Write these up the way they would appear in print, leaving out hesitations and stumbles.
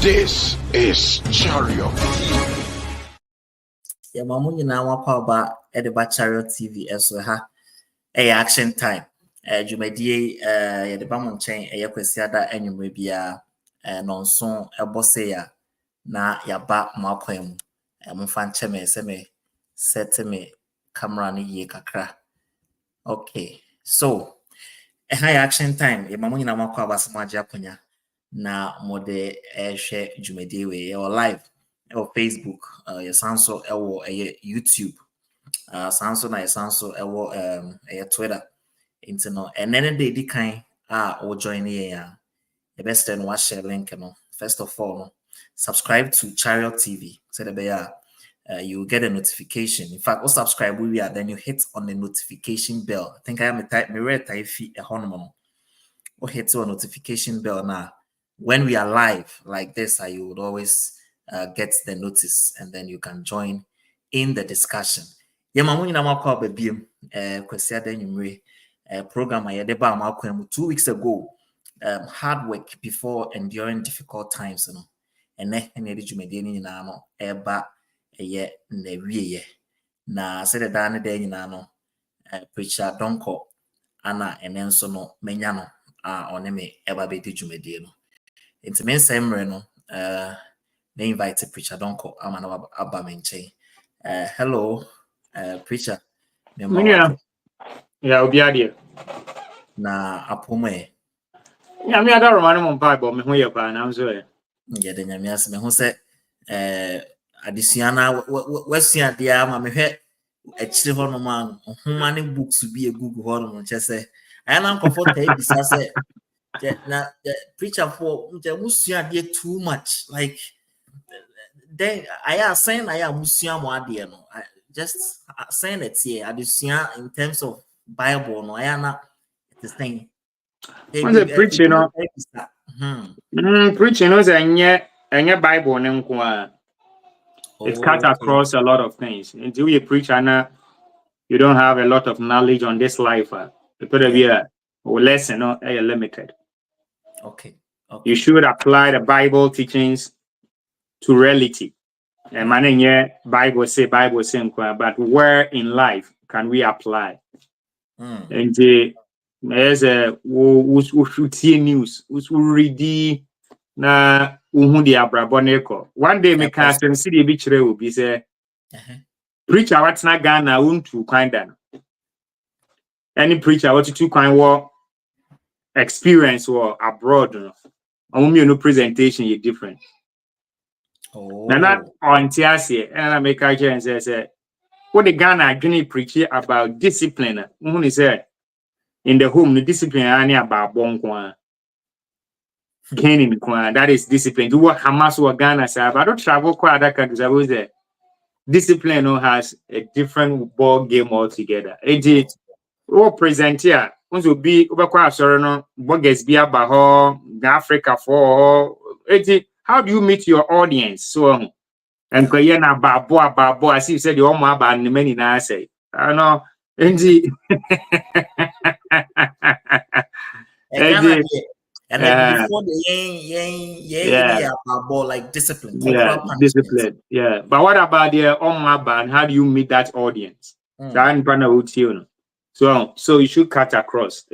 This is Chariot. Yeah, Mamuni na wapa ba Chariot TV eso ha. Action time. Jumedie the bamon chain kwesiada enwumre bia nonso ebose ya na yaba makwem. Mfa nche me se me set me camera ni ye kakra. Okay. So, high action time. Mamuni na wakwa basamaje akonya na mode share jumedie we or live or Facebook, your sanso or YouTube, sanso na sanso Twitter, internet, and then they kind or join here. The best and watch share link, First of all, subscribe to Chariot TV. So that you get a notification. In fact, subscribe we are then you hit on the notification bell. I think I am a type a honor or hit on notification bell now. When we are live like this, you would always get the notice and then you can join in the discussion. Yeah, mamu nyina makwa babiem kwesi adanwumre program I did ba makwam 2 weeks ago. Hard work before enduring difficult times, and then the jumede ni nyina no eba eye na wieye na said da ne da nyina no preacher donko ana enenso no menya no one me eba be di jumede no. Into men semre no they invite preacher donko amana abamenche. Hello preacher. Yeah, obiade. Na apome. Yeah, me ada romano mon Bible me ho ye pa na so e. Yeah, the nyamias me ho se adisuana wasua dia ma me hwe achire ho no man homa ne books bi egugu ho no che se ayana comfort e bisa se na the preacher for musua dia too much like then I am saying I am musua mo ade no just saying it here adisuana in terms of Bible no ayana the thing. When the preaching no preaching no say enye Bible ne nko a it cuts across a lot of things. Until you preach and you don't have a lot of knowledge on this life, it could be a lesson or a limited. Okay. You should apply the Bible teachings to reality. And man, Bible say, but where in life can we apply? And there's a news, read na the abraboneko. One day me can see the bichre will be say preacher what's not Ghana won't to kind of any preacher what to kind of experience or abroad no presentation is different. Now that on TSC and I make a and say what the Ghana gonna preach about discipline. Who say in the home the discipline any about bonkwa. Gaining that is discipline. Do what Hamas or Ghana say, but I don't travel quite other countries. I was there. Discipline has a different ball game altogether. It present here. Once you be over sorry no bogus be about Africa for how do you meet your audience? So and Koyana babo as you said you all about many na say. I know and then before the about like discipline. Discipline. Yeah. But what about the band? How do you meet that audience? So you should cut across.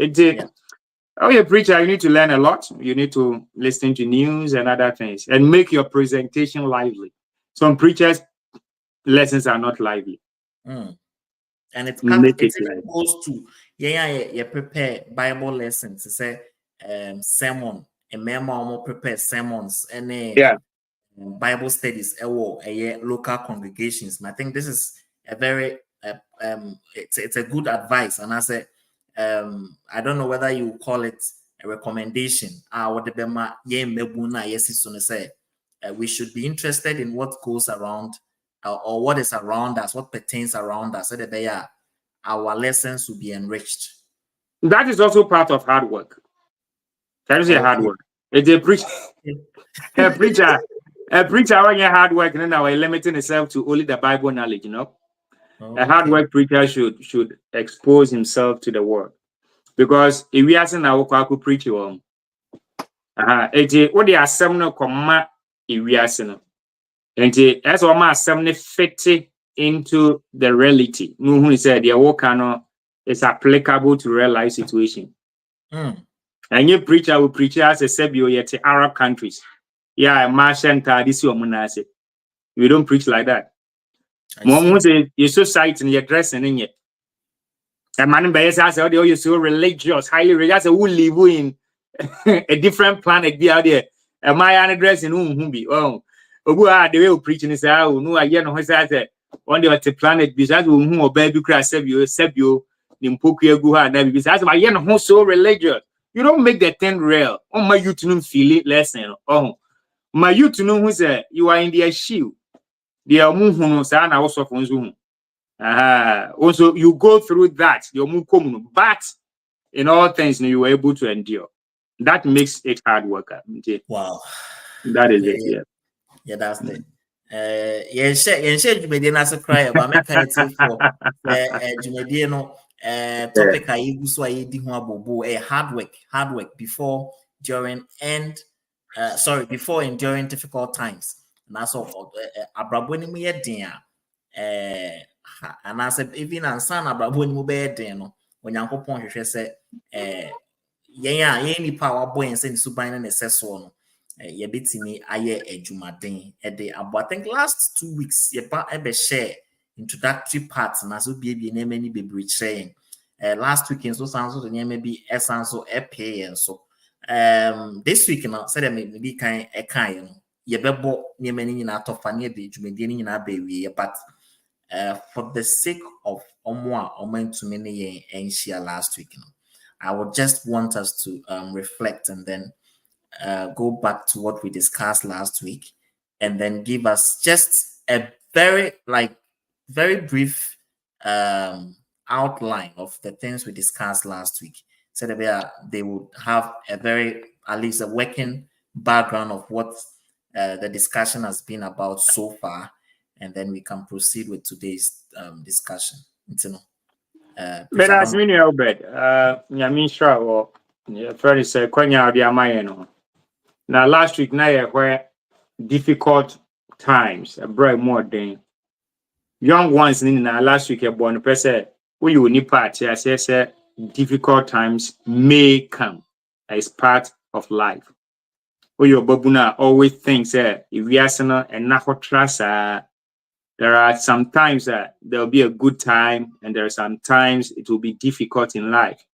Oh, you're a preacher, you need to learn a lot. You need to listen to news and other things and make your presentation lively. Some preachers' lessons are not lively. And it goes to you prepare Bible lessons to say sermon, a memo prepare sermons and Bible studies local congregations. And I think this is a very it's a good advice. And I say I don't know whether you call it a recommendation. What the bema say we should be interested in what goes around or what is around us, what pertains around us, so that our lessons will be enriched. That is also part of hard work. That is a hard work. It's a preacher. A preacher when you hard work, and now limiting itself to only the Bible knowledge, A hard work preacher should expose himself to the word. Because if we are saying our preach you what they are seminal comma iwiase. And as all my assembly fit into the reality. No who said the work is applicable to real life situation. And you preacher will preach as a Sebio yet Arab countries. Yeah, Martian this woman. We don't preach like that. Mom say your society and your dressing in it. A man by us you're so religious, highly religious, who live in a different planet be out there. A my dressing whom be oh the way preaching is how no I know say on the planet besides who or baby crash Sebio Nimpoku go and then besides my who so religious. You don't make the thing real. Oh my you to feel it lesson. Oh my you to know who say you are in their shoe. They are moving sana also from Zoom. Also, you go through that, but in all things, you were able to endure. That makes it hard work. Wow. That is it. Yeah. Yeah, that's it. Jumedi na cry, but make it for Jumedi no topic I use so I di ho abobo hard work before, during, and before and during difficult times. And also abrabo ni mu ye den and I said even ansan abrabo ni mu be den no onyankopon hwehwe se yen nipa wa boy ense ni suban na seso no yebetimi aye adwumaden ede abo. I think last 2 weeks yeba ebe share introductory parts na so bie na many be sharing last week in so sanso the name be esanso pay and so this week na said me kan e kan you know yebebo name ni nyina tofa na de adwumaden ni nyina ba wie but for the sake of omentumi ne yen enhia last week you know, I would just want us to reflect and then go back to what we discussed last week and then give us just a very brief outline of the things we discussed last week so that they would have a very, at least a working background of what the discussion has been about so far, and then we can proceed with today's discussion. But as many Albert, Yamisha or Ferry said, Konya Diamayeno. Now, last week, now where difficult times, a bright more than young ones in last week, a born person, who you need part, I say, difficult times may come as part of life. Your babuna always thinks if we are and not trust, there are some times that there'll be a good time, and there are some times it will be difficult in life.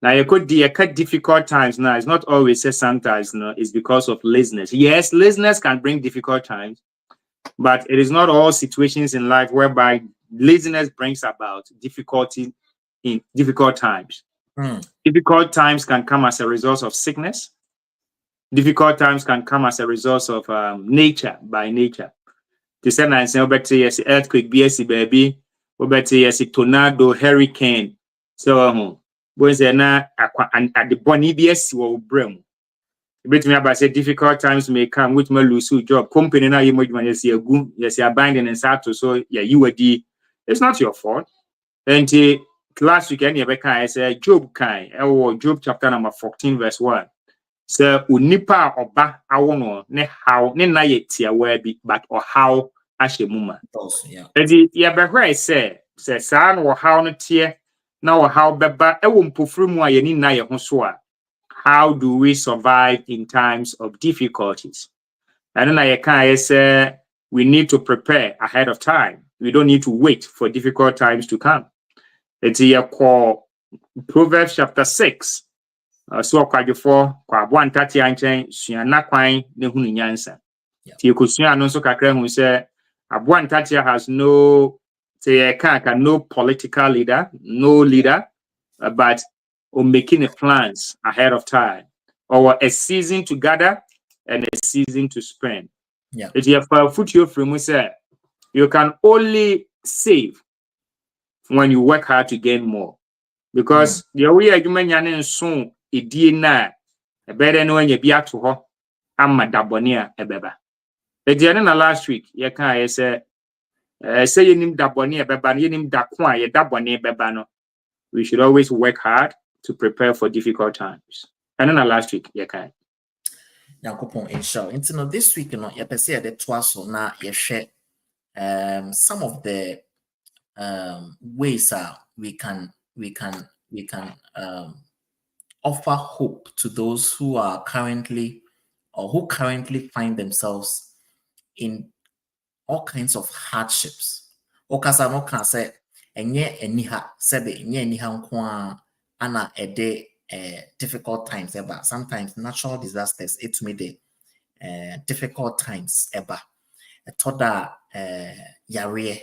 Now, you could cut difficult times. Now, it's not always sometimes, it's because of laziness. Yes, laziness can bring difficult times, but it is not all situations in life whereby laziness brings about difficulty in difficult times. Difficult times can come as a result of sickness. Difficult times can come as a result of nature, by nature. The same as earthquake, BSC baby, tornado, hurricane. So, when they na at the bonny BSC will bring. But me about say difficult times may come, which may lose your job. Company now you might yes, you're good, yes, you're binding and sato. So, yeah, you were it's not your fault. And last weekend, I said, Job Job chapter number 14, verse 1. So, unipa oba awono ne how ne na yetia webi but or how ashe muma. Yeah. Edi ya behwe say sa no how no tie na or how beba ewo mpofru mu ayeni na ye ho so a. How do we survive in times of difficulties? And then I say we need to prepare ahead of time. We don't need to wait for difficult times to come. It's here called Proverbs chapter 6. So before kwa one tati anchen suana kwan ne hunu nyansa. Ti ekosua no so kakra hu say abuan tati has no no political leader, no leader, but making a plans ahead of time, or a season to gather and a season to spend. Yeah. If you have foot your frame, say you can only save when you work hard to gain more. Because the way you soon idie na better no when you be to ho amma dabonia ebeba. The na last week you can say you nim dabonia ebeba you nim dakwa ye dabonia ebeba no. We should always work hard to prepare for difficult times. And then last week you can. Yankopon inshallah. Into no this week, you say the twice na you share some of the ways we can offer hope to those who are currently or who currently find themselves in all kinds of hardships. Okasa no can say enye eniha said enye eniha nko ana ede difficult times ever. Sometimes natural disasters it may the difficult times ever. Toda yare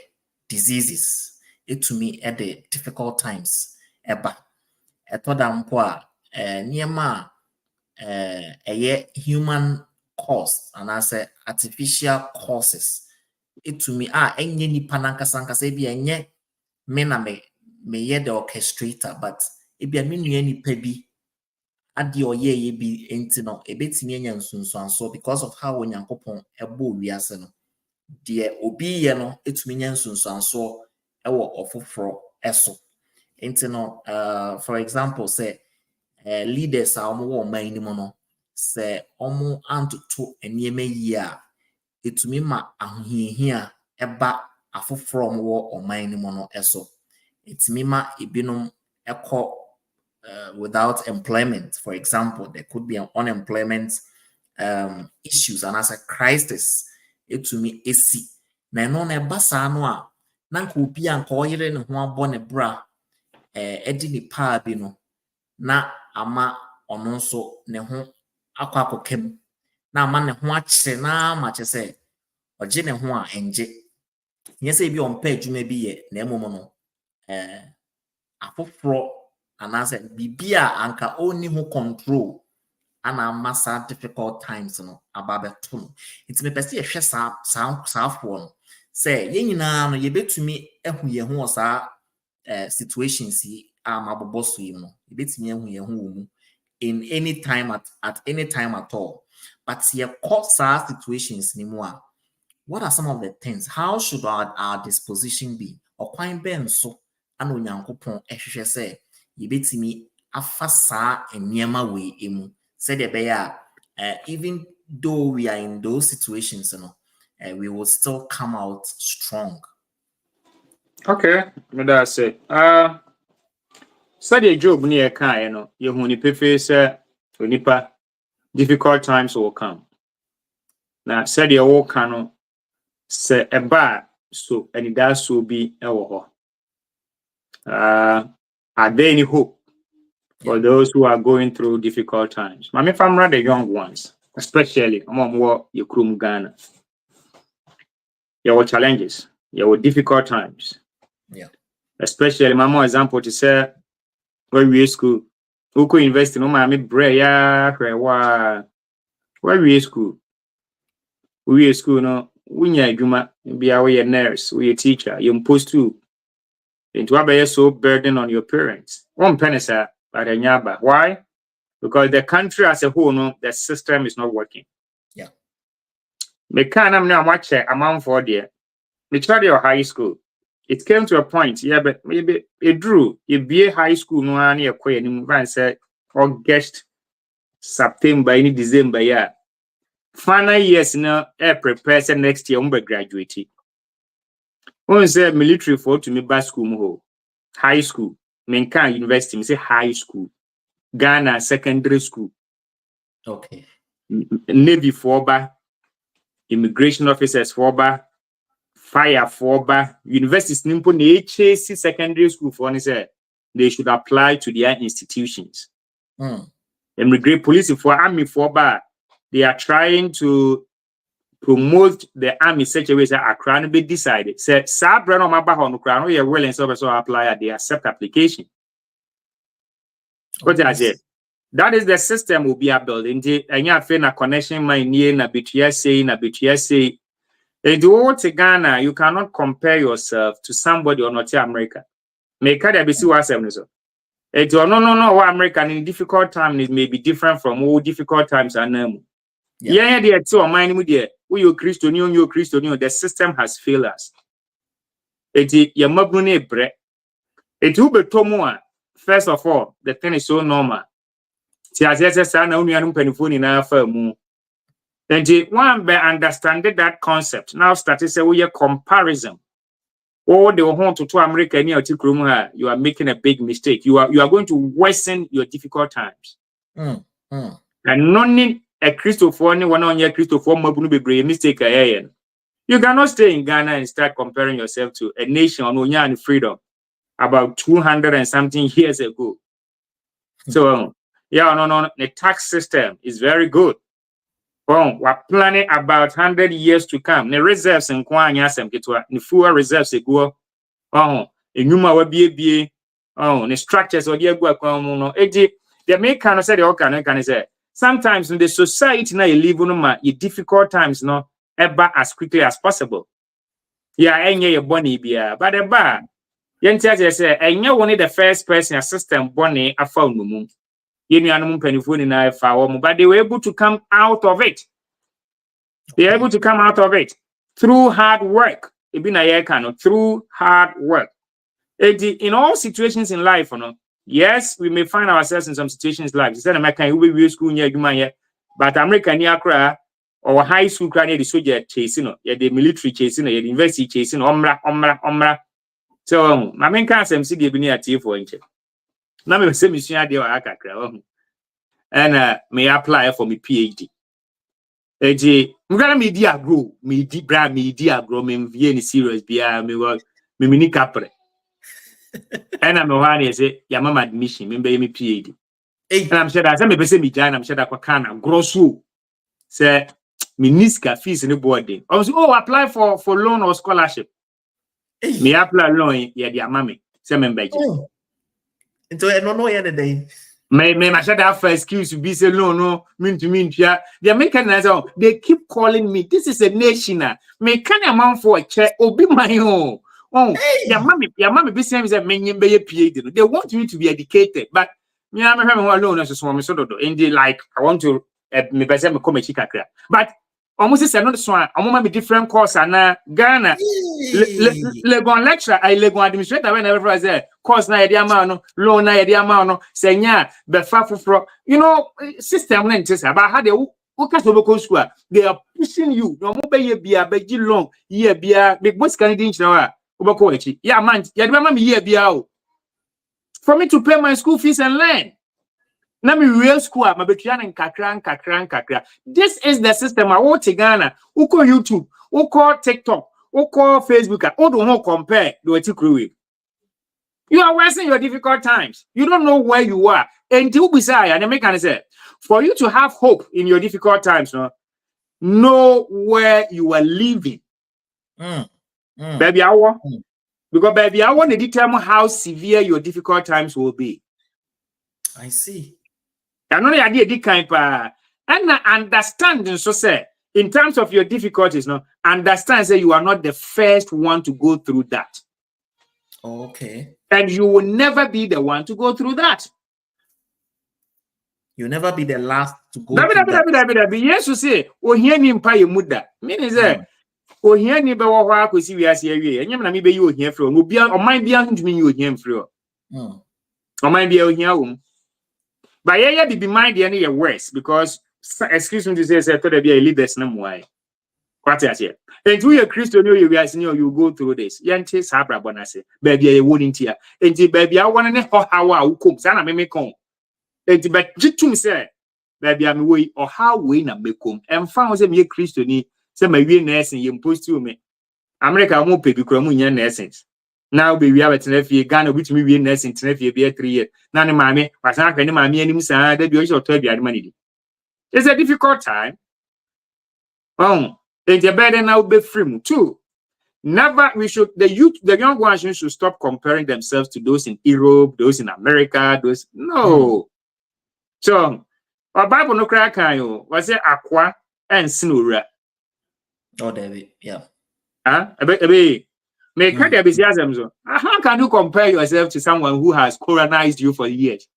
diseases it to me at the difficult times ever. Toda mpo niema human cause and I say artificial causes it to me enye nipa nankasa nkasa ebi enye me na me ye the orchestrator but ebi me nua nipa bi ade oye ye bi enti no ebetimi anya nsunsuanso because of how onyankopon ebo wiase no de obi ye no etumi nya nsunsuanso ewo ofoforo eso enti no for example say leaders a omo wo man ni mo no say omo antoto eniema yi a etumi ma ahohiahia eba afoforo omo wo oman ni mo no eso etumi ma ebinom ekọ without employment. For example, there could be an unemployment issues and as a crisis it to me esi na no na basa no a na nka obi anka oyere ne ho abo ne bra edi ni pa bi no na ama ono nso ne ho akwakokem na ama ne ho akye na ma kye se oje ne ho a enje nyese bi on pa adwuma bi ye na emom no afoforo anase bibia anka oni ho control ana massa difficult times no ababeto no it me pese ye hwe saafo no say ye nyina no ye betumi ehu ye ho sa situations yi amabobo so yi no ye betumi ehu ye ho wo mu in any time at any time at all but ye cause situations ni mu a what are some of the things how should our disposition be okwan ben so ana onyankopon ehwehwe say yebetimi afasa eniema we emu said even though we are in those situations we will still come out strong. Okay, that's it. Study Job near Kai, you huni pefe say onipa difficult times will come. Now said your walk cano say a bar so and it does so be are there any hope for those who are going through difficult times? I mean, if I'm rather young ones, especially among what you krum Ghana, your challenges, your difficult times. Yeah. Especially my more example to say where we school, who could invest in my breya, where we school. We school no, we be a nurse, we a teacher, you're supposed to. Into a so burden on your parents. One penny, sir, but a nyaba. Why? Because the country as a whole, no, the system is not working. Yeah. Me can't now watch a amount for there. Me tried your high school. It came to a point, yeah, but maybe it drew. It be a high school, no one near Quay, and said August, September, any December, yeah. Final years now, prepare next year, graduate. When say military for to me back school, high school, Menka University, me say high school, Ghana secondary school, Okay. Navy for ba, immigration officers for ba, fire for ba, universities nimpo na HAC secondary school for ni say they should apply to their institutions. Immigrate police for army for ba, they are trying to promote the army such a way that Accra be decided. Say Sabra no maba ho no kra no ye willing so apply at the accept application. What I said, that is the system will be building. And you have a connection my near na BTS. And you to Ghana, you cannot compare yourself to somebody or not America. Make that be see what I'm saying. And no, what American in difficult times may be different from all difficult times and yeah, they are so mind with you. You Christian, the system has failed us. It your mabune bre. It will be tomoa. First of all, the thing is so normal. Ti asese sa na unu anu penifo ni na afa mu. And one by understanding that concept, now start to say we a comparison. Or they want to America you are making a big mistake. You are going to worsen your difficult times. And none a Christopher one on your Christopher Mabunu be mistake. You cannot stay in Ghana and start comparing yourself to a nation on freedom about 200 and something years ago. So no, the tax system is very good. We're planning about 100 years to come. The reserves in Kwanyasem get the full reserves go. Enuma wa bie. The structures or the no. The American said the can say sometimes in the society now you live on difficult times no ever as quickly as possible. Enye your bonny bia, but the bar. Yentia say enye one the first person a system bonny a found no. But they were able to come out of it. They are able to come out of it through hard work. Through hard work. In all situations in life, yes, we may find ourselves in some situations like this. School, but American or high school the soldier chasing, the military chasing, the university chasing, omra. So my main can't see the at for inch. Now me say mission and may apply for my PhD. I'm gonna media grow, media grow, me serious bia me mini capre. And I'm one say ya mama admission, me PhD. And I'm sure that some me say me join, I'm sure that can grow so say me niska fees in the boarding. I was apply for loan or scholarship. Me apply loan ya dia mama say me beje. Into I don't know the day. May my shut up for excuse to be say no, mean. The American they keep calling me. This is a nation. May can amount for a chair or be my own. Your mommy be saying that many be a PhD. They want me to be educated, but me I'm having one alone as a small so and they like I want to me be say me come chica. But almost is another one. I'm gonna be different course and Ghana. Legon lecture, I legon administrator whenever I say course na yedi amano, loan na yedi amano, senya be fafufro. System na ntese about how they uka school. They are pushing you. No mo be bia be gi long year bia big boss Canadian na ubako echi. Yeah man, yedi mama me year bia o. For me to pay my school fees and learn. Na me real school ma betua na nkakra. This is the system I want to Ghana. Uko YouTube, uko TikTok, uko Facebook, all don't compare the crew. You are wasting your difficult times. You don't know where you are. Until beside and the American say, for you to have hope in your difficult times, know where you are living. Baby, because baby, I want to determine how severe your difficult times will be. I see. I know the idea this kind and understanding so say in terms of your difficulties, understand that you are not the first one to go through that. Okay. And you will never be the one to go through that. You'll never be the last to go through that. Yes, you say, oh, here ni mpa ye muda. Meaning that, oh, here ni be wa kwesi we ase awie. Enyem na me be you here from. Obi o man bia ntumi you here from. O man bia o here but yeah, be mind the any worse because excuse me to say there be a leaders no more. What is here? And to your Christian you guys know you go through this. Yanti sabra bonase. Baby I wouldn't here. And baby I want to know how I come. Sana me come. And but jitum say baby I'm way or how we na me come. And found say me Christian say my we nursing you impose to me. America mo pe bi kura mu nya nursing. Now be we have a tenefie Ghana which me we nursing tenefie be 3 years. Na ne mame wasan akwa ne mame anim sa da bi o shoto aduade mani. It's a difficult time. And the burden now be free too. Never the young ones should stop comparing themselves to those in Europe, those in America, those no. So our Bible no cry can you was it aqua and sinura. Oh David, yeah. How can you compare yourself to someone who has colonized you for years?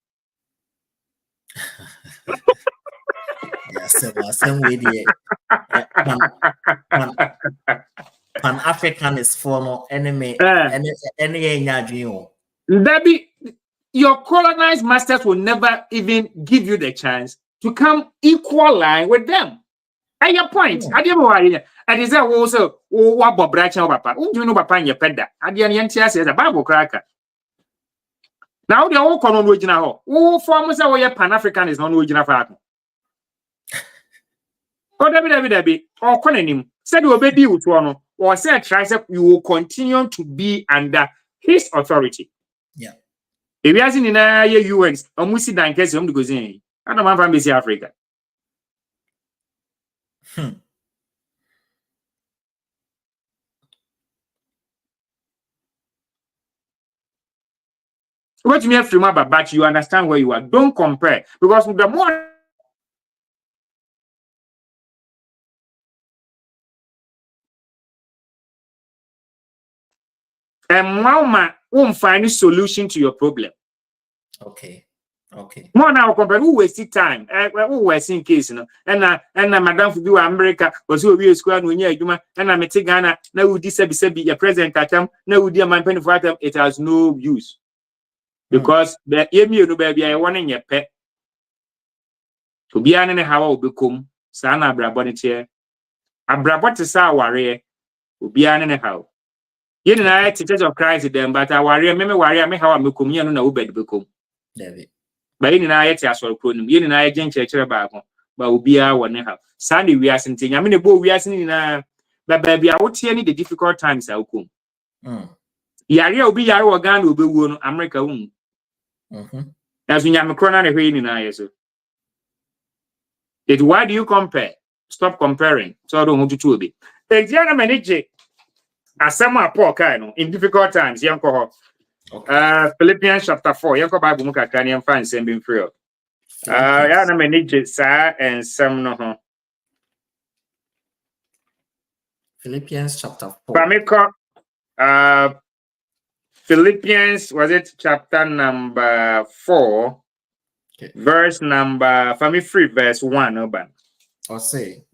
Same way the Pan-African is former enemy. Your colonized masters will never even give you the chance to come equal line with them. At your point, I didn't know. And is there also what Bob Bracha papa? Who do you know papa in your peda? At the end, says a Bible cracker. Now they all come on original. Who forms our Pan African is non original father. Oh, Debbie, or Conanim said you obey you to one, or said tricep, you will continue to be under his authority. Yeah. If you are in the UNs, and we see that in case you go in, I don't want to Africa. What you mean from about, but you understand where you are. Don't compare, because the more mama won't find a solution to your problem. Okay. More now compare who waste time. Who wasting case, you know. And Madam for do America was who we square when you and I'm a Ghana. Now would this be your present at them? Now would dear man penny for them? It has no use. Because the emu baby I want in your pet. To be an how will become Sana Brabonitia. A Brabot is our warrior. Will be an how. You know, I teachers of Christ them, but I worry, remember worry, I mean how I'm becoming on a bed become. David. But in I as well, you and I agent church about, but will be our one how. Sunday we are sitting. I mean, a boy we are sitting in but baby, I would see any the difficult times I'll come. Yari will be our organ will be one America. As we have a corner in I so. It why do you compare? Stop comparing. So I don't want to be. The gentleman, as some are poor kind in difficult times, young Philippians chapter 4, young Bible Muka can find sending free. Yeah, I manage sir and some no. Philippians chapter 4. Philippians was it chapter number 4, verse number 3, verse 1. I'll say,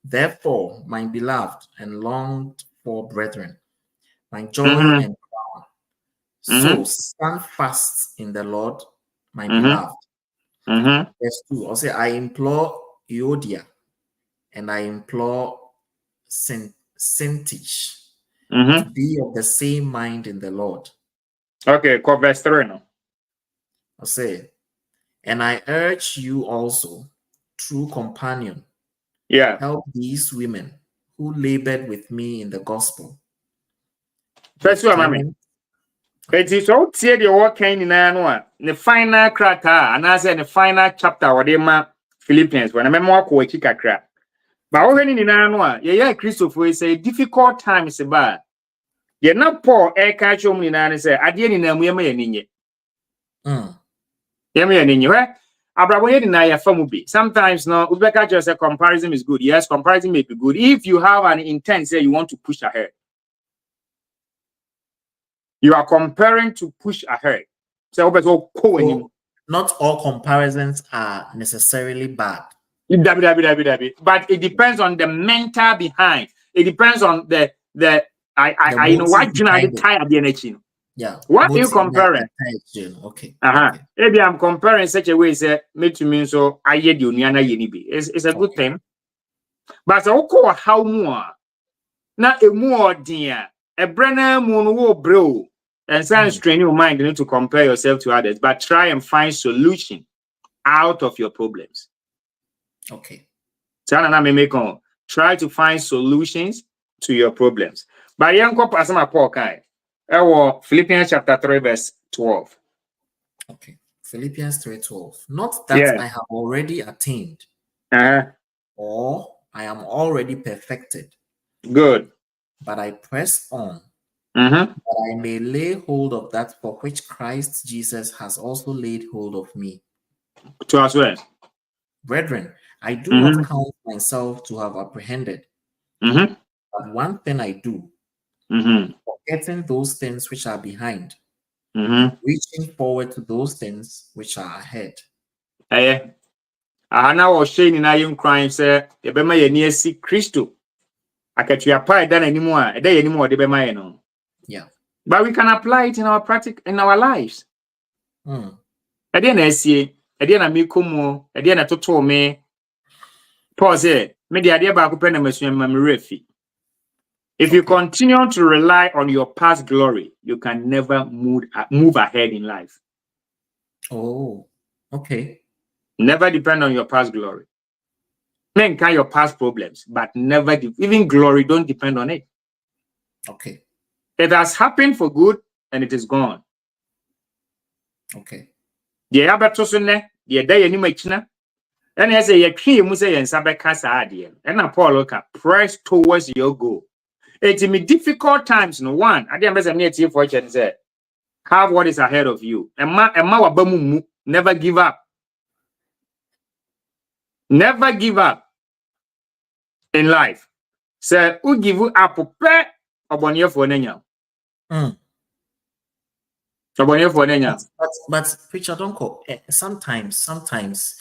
therefore, my beloved and longed for brethren, my joy and crown. So stand fast in the Lord, my beloved. Verse 2, I'll say, I implore Euodia and I implore Syntyche to be of the same mind in the Lord. Okay, verse 3 now. I'll say, and I urge you also, true companion, help these women who labored with me in the gospel. First one, mommy. It is all tear the working in the final cracker, and I said the final chapter or the Philippians when I remember what crack. But already in yeah, Christopher is a difficult time is about. You're not poor air catch home in and say, I didn't know we may in it. Sometimes no, Ubeka just a comparison is good. Yes, comparison may be good if you have an intent say you want to push ahead. You are comparing to push ahead. So not all comparisons are necessarily bad. But it depends on the mental behind. It depends on the you know what you know the tie at the energy. Yeah. What are you comparing? Okay. Maybe I'm comparing such a way say make to mean so I hear the union it's a good thing. But so how more now a more dear a brenner moon will bro and sound strain your mind you need to compare yourself to others, but try and find solution out of your problems. Okay. So try to find solutions to your problems. But young couple as my poor kind. Philippians chapter 3, verse 12. Okay. Philippians 3:12. Not that I have already attained or I am already perfected. Good. But I press on that I may lay hold of that for which Christ Jesus has also laid hold of me. To us well. Brethren, I do not count myself to have apprehended. But one thing I do, forgetting those things which are behind, reaching forward to those things which are ahead. I was saying in our crime, sir, you be my near see Christo. I can't apply that anymore. A day anymore, they be my no. Yeah. But we can apply it in our in our lives. I didn't see, I didn't make more, I didn't to me. Pause. Media idea back open refi. If you continue to rely on your past glory, you can never move ahead in life. Oh, okay. Never depend on your past glory. Men can your past problems, but never even glory don't depend on it. Okay. It has happened for good and it is gone. Okay. The abatosune, the day any machina, and as a key muse and sabekasa idea, and Paul look press towards your goal. It's in difficult times, no one. I didn't near to fortune say, have what is ahead of you. And never give up. Never give up in life. So, who give you up prepare upon your for Nenya? But preacher don't call. Sometimes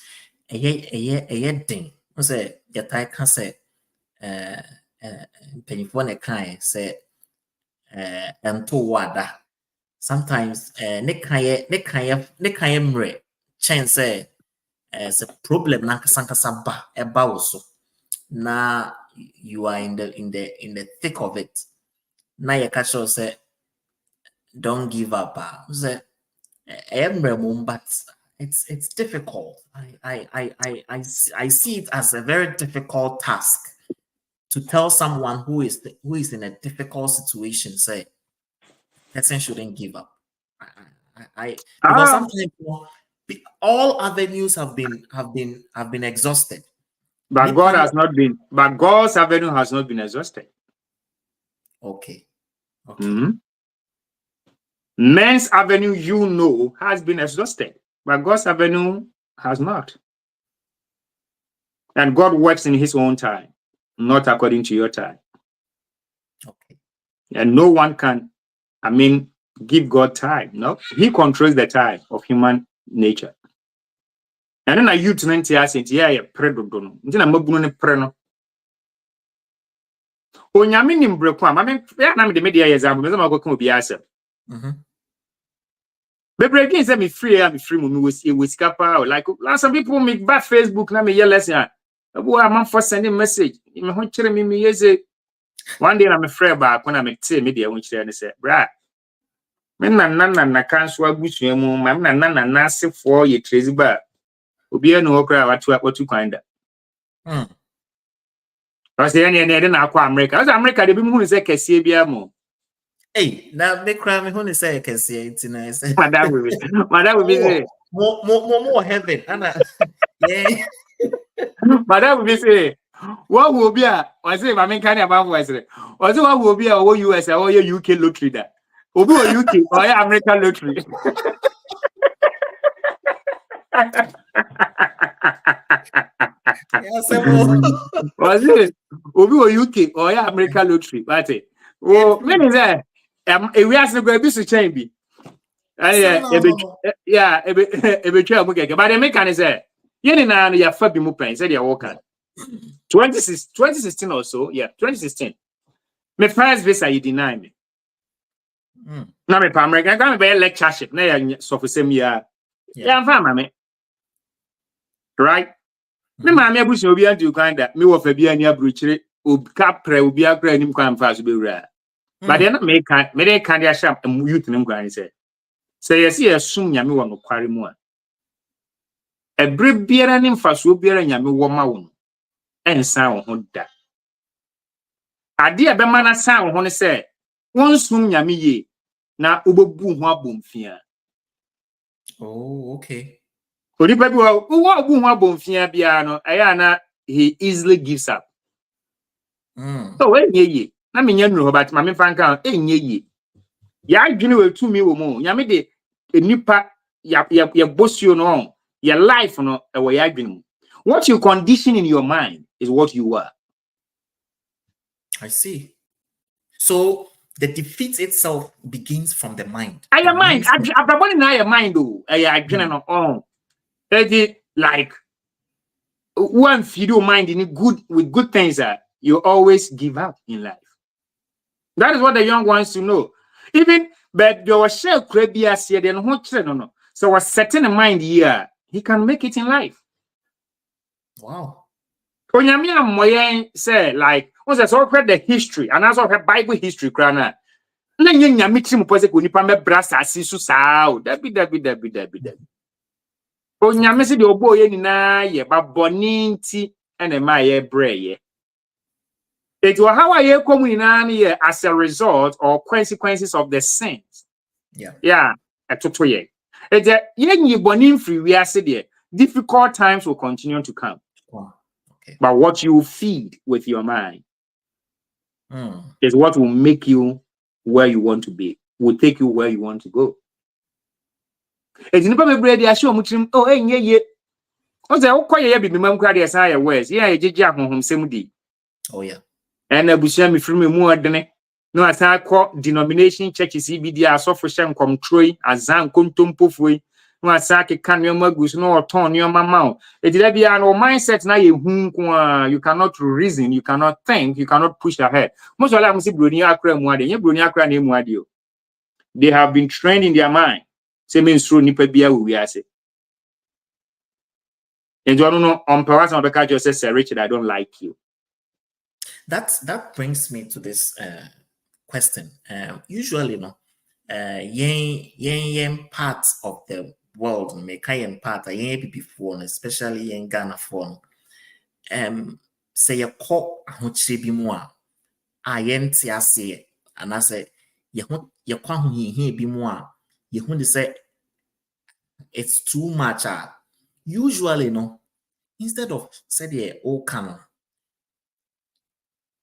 a thing. I say your type can say pennyphone a kind say to wada. Sometimes ne kaya mre chance say it's a problem na kasankasa ba eba also. Now you are in the thick of it. Now you catch us say don't give up. Say but it's difficult. I see it as a very difficult task to tell someone who is in a difficult situation, say person shouldn't give up. Because sometimes all avenues have been exhausted. But God has not been. But God's avenue has not been exhausted. Okay. Men's avenue, has been exhausted, but God's avenue has not. And God works in His own time, not according to your time. Okay. And no one can, give God time. No, He controls the time of human nature. And then I you to predo. Onyame nimbre kwa na me de media example me ma go kan obi asem bebre again say me free mu me was kapa like some people make back Facebook na me hear lesson abo am for sending message me ho kire me yeze one day na me free ba ko na me te media ho kire ne say bra me na kanso agusua mu ma me na asefo ye trezi ba obi enu okra watu kwanda Because they didn't acquire America. As America, they be moving say kesiye biya mo. Hey, now they cry me when say kesiye. It's nice. Madam will be say more heaven. Yeah. Madam will be say what will be a? I say I mean kind of about voice. Or what will be a US or UK lottery that? Obi or UK or American lottery. Was it Obi or UK or American lottery? But oh, when is that? We ask the baby to change be. Yeah, but the mechanic say, you know, you have fabi mu pen, said you work 2016 or so, 2016. My first visa, you deny me. Now, my American, I'm be lectureship, na so for same year. Yeah, I'm fine, mammy. Right? Me mammy abusi obi anti Uganda, me wo fa bia ni abruchire, obi kapre obi akra nim kwan fa so be wura. But then me dey kan dia sham youth nim kwan say. Say yes, sum nyame wo no kware mu a. Ebre biara ne mfaso biara nyame wo ma wo no. Ensan wo ho da. Ade e be ma na san wo ho ne say, won sum nyame ye na obobu ho abomfia. Oh, okay. Odipa bi wo obu ho abomfia bia no, eya na he easily gives up. So when ye na me nya nuru ho bat ma me fanka enye ye. Ya adwene we tumi wo mu nyame de enipa ya bosio no your life no e wo ya adwene mu. What you condition in your mind is what you are. I see. So the defeat itself begins from the mind. Your mind, ababoni na your mind o, adwene no on. Like one feed your mind in good things you always give up in life. That is what the young ones to know. Even but there was share crabbias here, then no. So was setting a mind here, he can make it in life. Wow. Onyamia moyen say like once so read the history and also read Bible history krana. Na nyame trim pose ko nipa me brasa asisu saa. Dabi. Onyame se de obo ye nyina ye ba boni nti ene ma ye breye. It was how I come in as a result or consequences of the sins. Yeah, a totoye. It's a yen bonin free we are said difficult times will continue to come. Wow. Okay. But what you feed with your mind is what will make you where you want to be, will take you where you want to go. It's never be ready. I show much. Oh, yeah. What's that? Quite a bit. Mum cried as I was. Yeah, I did jack home same day. Oh, yeah. And I was me from more than no, as I call denomination churches, CBD, I saw for some come Troy, as Zan Kuntum Puffway, no, I sack a can your magus, no, or turn your mamma. It did be an old mindset now. You cannot reason, you cannot think, you cannot push ahead. Most of them say Brunia Cram, Brunia Cram, Wadio. They have been trained in their mind. Say means through Nipabia, we are say. And you don't know on Paras on the card, you say, Richard, I don't like you. That brings me to this question. Usually, no, yen parts of the world, make part yen before, especially in Ghana for say a call ahochire bi mu a yen ti ase and I say ye kwa ho hi bi mu a ye hu de say it's too much. Usually, no, instead of say the old canon.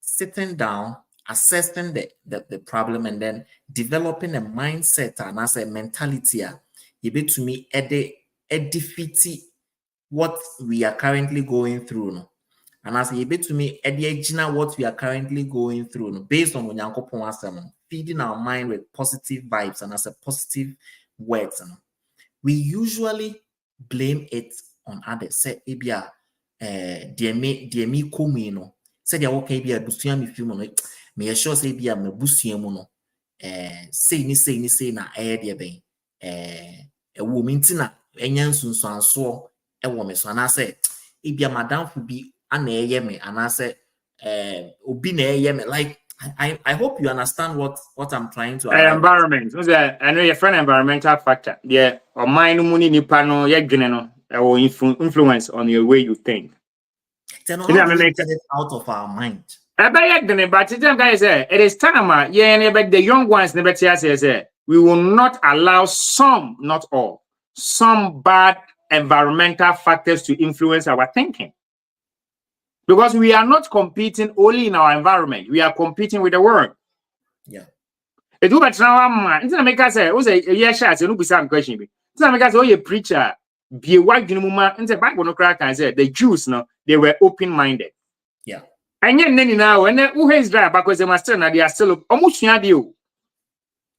Sitting down, assessing the problem, and then developing a mindset and as a mentality, you be to me defeat what we are currently going through. No? And as you be to me what we are currently going through, no? Based on when feeding our mind with positive vibes and as a positive words. No? We usually blame it on others. Say, Ibia, dear me, no. Said ya okay be a busua me film no me sure say be a me busua mu no say ni na de ben wo mi ntina enya nsunsuanso wo me so na say e be madam fu bi ana eye me ana say obi na eye me like I hope you understand what I'm trying to environment so I know your friend environmental factor yeah or mind mu ni nipa no ye dwene no will influence on your way you think. Then how do we get it out of our mind? But it is time, the young ones never say we will not allow some, not all, some bad environmental factors to influence our thinking. Because we are not competing only in our environment, we are competing with the world. Yeah. It do better now, it's not make us say, yes, no be some question. It's not make us say, preacher, be a white gentleman, and the Bible no crack and say the Jews, no, they were open-minded. Yeah. And yet, now, when who is that? Because they must still, they are still almost near you.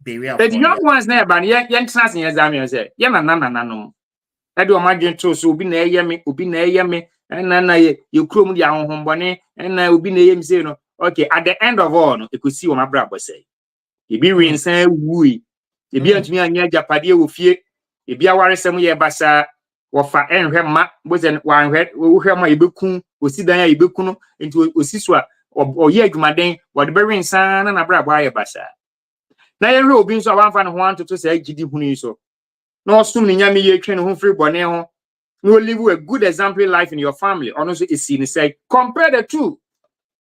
But the young ones never, yet, trust in Yazamian say, no. I do imagine to so be near me, and then you crum the home bonnet, and I will be near him say, no, okay, at the end of all, you could see what my brother say. If you win, say, woo, if you are near Japadia with fear, if you are some year bassa. Wafa enhwema bozen wanhwe wohwema yebekun osidan ya yebekun into osiswa oye adwumaden wode be wensan na bra bwa ye basa na yehwe obi nso awanfa ne ho antoto say gidi hunu so na osum ne nyame ye twen ho free bone ho no live a good exemplary life in your family ono so esi ne say compare the two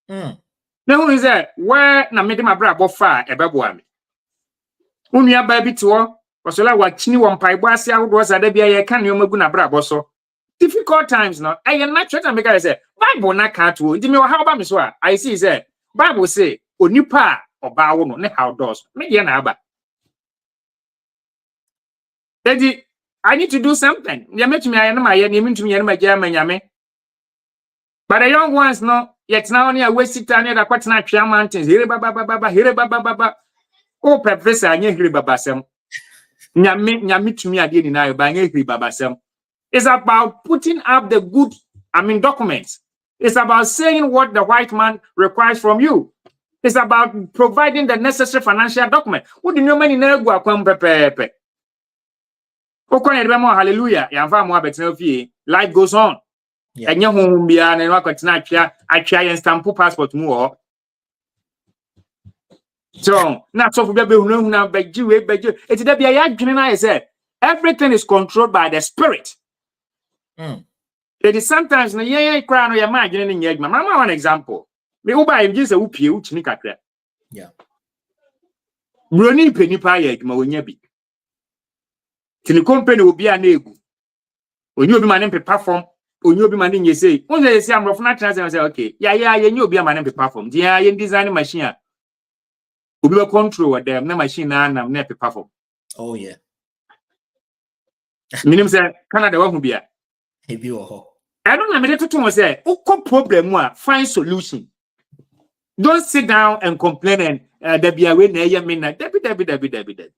na hunu say where na mede mabra bofa ebeboa me unua ba bi to Osola wachini wampaibo ase ahodo sada bia ye kan yoma gu na brabo so difficult times no I am not trying to make I say Bible na ka to ndi me how ba me so I see say Bible say onipa oba wo no ne how does me ye na aba Daddy I need to do something ya metumi aye na ma ye na metumi ye na ma gya manyame but the young ones no yet now near waste time na kwatena atwa mountains here baba o professor anye here baba sem it's about putting up the good, documents. It's about saying what the white man requires from you. It's about providing the necessary financial document. What do you know many nego pepe? Hallelujah. Life goes on. And your home beyond and work at I try and stamp passport more. So not so for baby who now beg you. It's that be I said everything is controlled by the spirit. It is sometimes na yeah crown your mind in your mama one example. Me uba im just a upie uchimi kakra. Yeah. Broni penny pie ma wonya bi. Tini company obi a na egu. Onye obi ma ne perform, onye obi ma ne nye say. Onye say am rof na trans say okay. Yeah nye obi ma ne perform. Dia ye design machine a. Obi be control them na machine na na perform. Oh yeah. Minim say Canada wa hu bia. Hebi wo. I don't know me to say, "Oko problem wa find solution." Don't sit down and complain and there be a way na ye me na debi.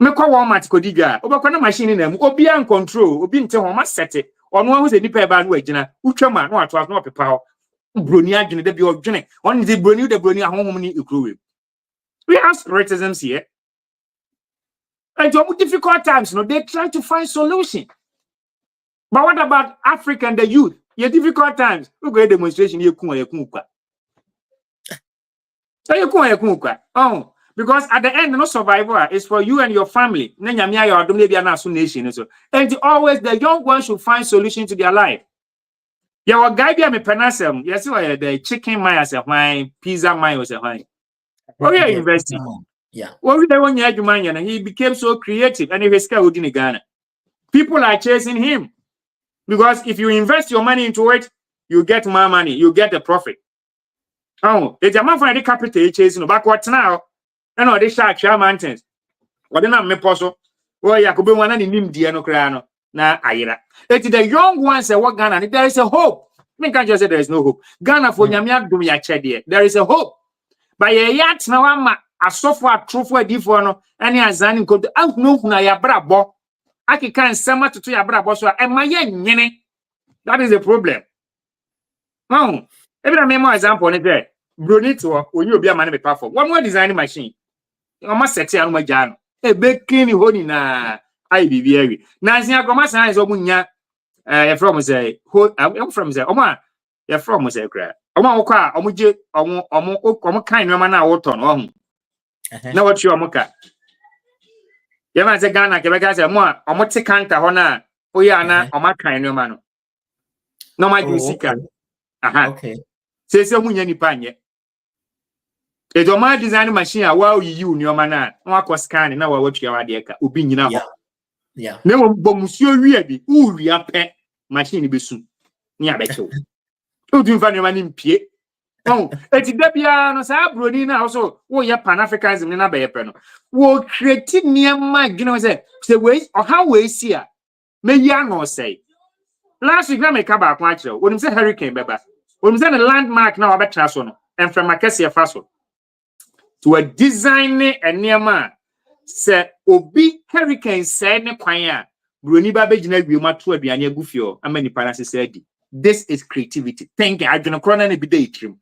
Me kwa Walmart ko diga, obakwa na machine na mu, obi an control, obi nte ho ma set it. Ono hu se nipa e ba no agina, utwama no ato no pepa ho. Broni adwene debi odwene. On the broni ahonhom ni ekrowe. We have spiritisms here. And to difficult times, no, they try to find solution. But what about Africa and the youth? Yeah, difficult times. We go a demonstration. Oh, because at the end, no survivor is for you and your family. And always the young ones should find solution to their life. Yeah, what guy be me penasem? Yes, the chicken myself, my pizza myself. Oh yeah, investing. Yeah. What we don't want and he became so creative, and he was scared in Ghana. People are chasing him. Because if you invest your money into it, you get more money, you get the profit. Oh, it's a man for the capital chasing back what now? And all the shark mountains. What then me poso? Oh, yeah, could be one and in Diano Crano. Na Ira. It's the young ones that work Ghana. There is a hope. I can't just say there is no hope. Ghana for Yamia Dumia Chedia. There is a hope. By a yacht now, a software true for a different any azani could out no na ya brabo. I can't summer to your brother, so am I yen? That is the problem. No, every more example is there. Brunito, when you be a man powerful. One more designing machine. You must set on my jan. A big clean honey na I be very. Nazia Gomasa is Omunya. From say, I'm from the Oma. You're from say, crap. Omoka, Omuji, Omo kind of man out on. Now what you are Moka? Yema ze Ghana kebeka se mo a omo te kanta ho na oya na oma kan no ma no no ma ju sika aha Okay. Se munya nipa anye e do ma design machine a wa yi uni oma na wa scan na wa watua wa de ka obi nyina ho Yeah. na mo bomusuo wi bi u wi apɛ machine be su ni abecho o du fa ne ma ni mpie. Oh, it's Debia no sa broni na also wo ye Pan Africanism ni na be ye pe no. Wo create niema gina say we or how we see a me ya no say. Last week na me ka ba kwa kire. Wonim say hurricane beba. Wonim say the landmark na obetra so no. And from Makesi fa so. To a design niema say obi hurricane say ne kwan a broni ba be gina wi ma to aduane agufio amani parase say di. This is creativity. Think I gonna corner na bi dey trim.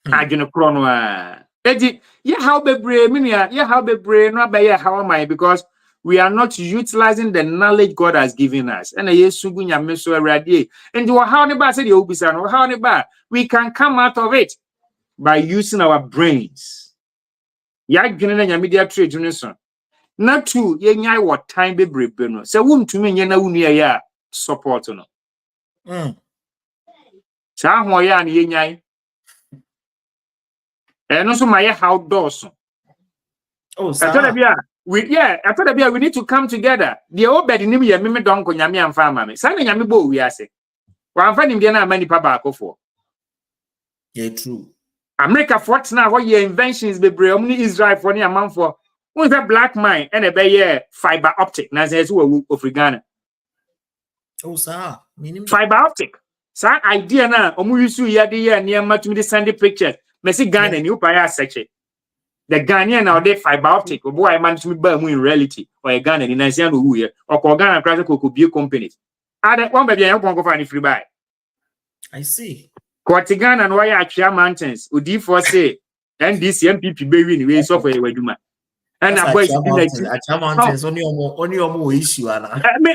Agene krono a edi ye how bebre minia ye how bebre no abaye how am I because we are not utilizing the knowledge God has given us and yesu gunya meso awrade and how ne ba say the obisa no how ne ba we can come out of it by using our brains ya gene na nyame dia trade no so na tu ye nyai what time bebre no say wuntumi nye na wunu ya support no sa ho ya na ye nyai. And also my outdoors. Oh, we need to come together. The old bed in me don't go yami and farmer. Sunday yami bo we are say. One fan Indiana many pabako for. Yeah, true. America fought now what your inventions be bring Israel for near man for. What's that black mine and a bay fiber optic? Now says who of Ghana. Oh, sir. Fiber optic. Sa idea na omu yusu ya de ya near much me send pictures. Messi Ghana and you pay section. The Ghanaian now they fiber optic. Boy, I managed to buy in reality or a Ghana in Nigerian who here or Ghana could be companies. I don't want baby I won't go find free buy. I see. Ghana and why Achia Mountains would for say NDC MPP baby in way software we do man. And a boy Achia Mountains only issue.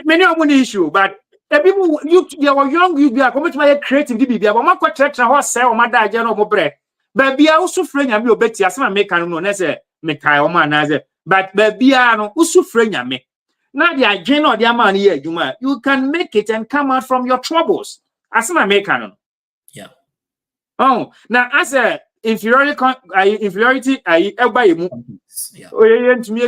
Many of issue, but people you were young, you are coming to my creative DB, but my contract and horse sell my dad, no bread. But be also friend and me betty as my make no nesse me tie man as but be no usu friend me. Now the agent or the man here, you can make it and come out from your troubles. As my make no. Yeah. Oh, now as a inferiority, I ever yeah. Oh, yeah, to me,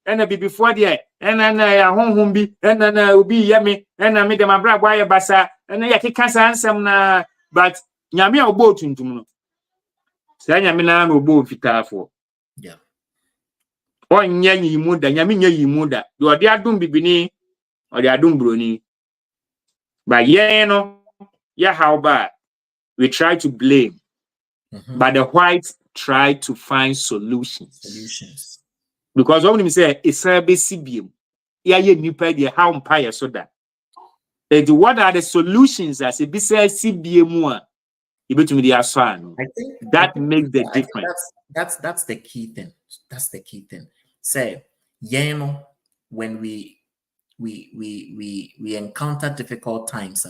and before there, and then I home be, and then will be yummy, and I made them a brag wire bassa, and I can't answer na, but Yami or boat into no. Say Yamina no boat fit for. Yeah. Or Yanny Muda, Yaminia Muda, you are the Adum Bibini or the Adum Bruni. But yeah, no, yeah, how bad we try to blame, but the whites try to find solutions. Because when we say it's a BCBM, yeah, you pay how empire so that. And what are the solutions as a BCBM? You bet me the aswan. I think that makes the difference. That's the key thing. That's the key thing. Say, when we encounter difficult times,